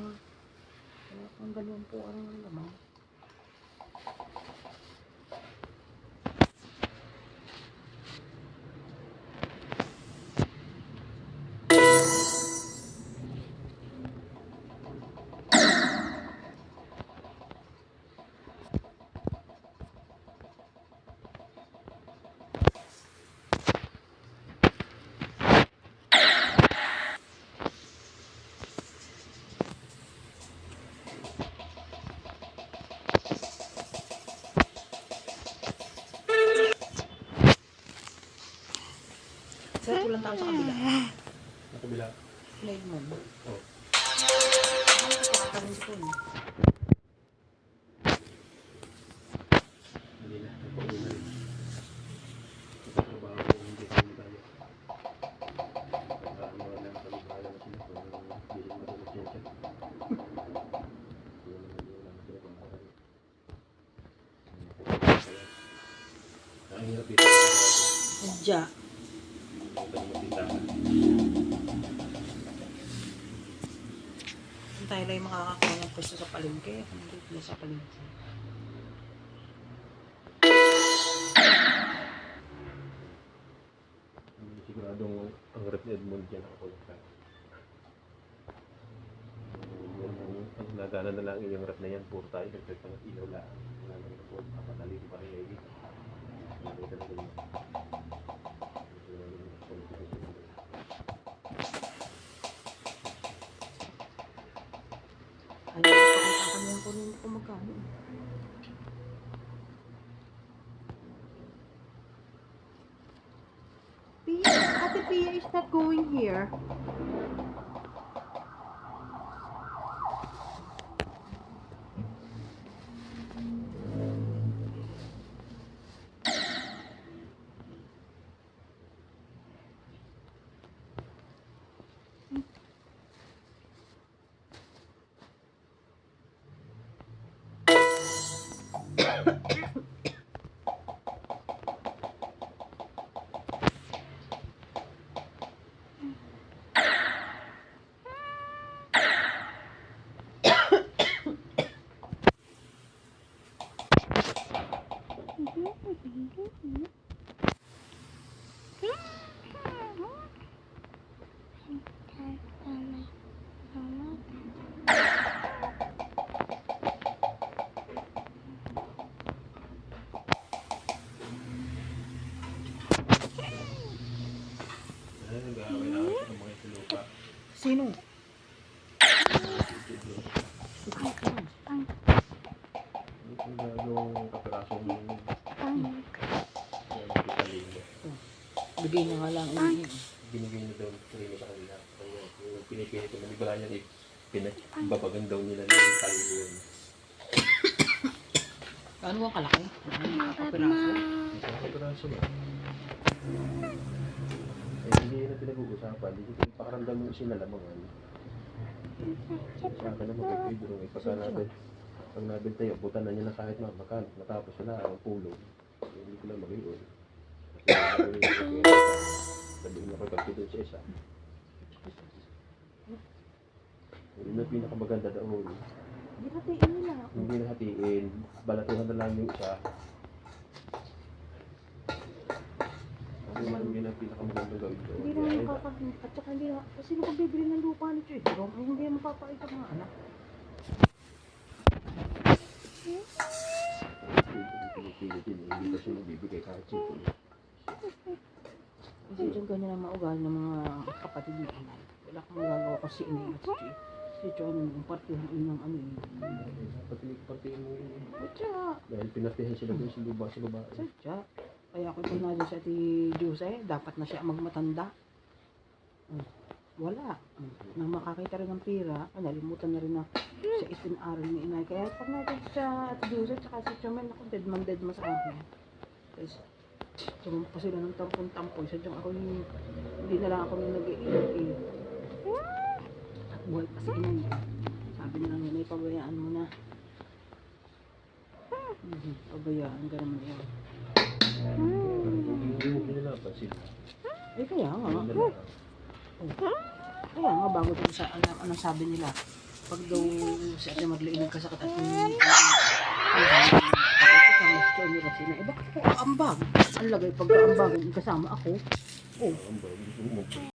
Wala pang ganun po ang laman. Sir, tulang tayo sa kabila. Sa kabila. Lemon. Oh. Kakaroon ko eh. Hindi na. Nagpauwi na rin. Nagtatrabaho ko hindi ko tayo. Ano na lang kami bahala na sila kung hindi rin matulog siya siya. Ang hirap dito. Sadya. Tayo lang yung makakakuha ng pwesto sa palengke. Hindi na sa palengke. Siguradong ang rep ni Edmond dyan nakakulong ka. Ang nagana na lang yung rep na yan, puro tayo, nagpapang ilaw lang. Wala na rin po, kapatali ko pa rin ngayon. Nakita na ganyan. Ayaw pakita kami yung kunin ko magkano. Ate Pia is not going here. Nag-aaway na ako sa mga silupa. Sino? Ang gagawang kapirasong Bigay na nga lang. binigay niya daw rin sa kanila. Kaya yung pinipili ko, nalibala niya, pinababagan daw nila ng talino yun. Ano ang kalaki? Kapiraso? Isang kapiraso ba? Eh, hindi na pinag-uusapan. Hindi ko pakaramdam mo sinalamangan. Sa akin naman kay Pedro, ipasa natin. Pag nabenta yun, butan na niya na kahit magkano. Matapos wala, ang pulong. Hindi ko lang mag-iyon. Sabihin na ko pag doon sa isa. Yun na pinakamaganda daon. Hindi hatiin nila. Hindi na hatiin. Balatuhan na lang yung isa. Yun ang pinakamaganda gawin doon. Hindi na makakabili. At saka hindi na. Kasi nakabibili ng lupa ni Choy. Hindi na mapapakita mga anak. Hindi kasi nabibigay kahit sipon. Kasi dyan ganyan ang maugal ng mga kapatid ni Inay. Wala kang magagawa kasi Inay at si Choy. Si Choy ang partihan ng ano yun. Partihan mo yun. Sadya. Dahil pinatihan sila doon sa luba sa babae. Sadya. Kaya ako ito na dyan sa Ate Jose, dapat na siya magmatanda. Wala. Nang makakita rin ng pira, nalimutan na rin na sa itin-aral ni Inay. Kaya pag natin sa Ate Jose, tsaka si Chomel, ako dead man sa akin. Kasi tumumpa sila ng tampon-tampoy. Sadyang ako yung, hindi na lang ako yung nag-iinit. At buhay pa si Inay. Sabi na lang Inay, pabayaan mo na. Pabayaan ka naman yan. Hindi nila pansin. Eh kaya nga. Kaya nga bago din sa anong sabi nila. Pag daw si Ate Marlene nagkasakit at yung kasama si Johnny Rosina, eh bakit po ambag? Ang lagay pagka ambag, kasama ako. Oh, Ang bagay,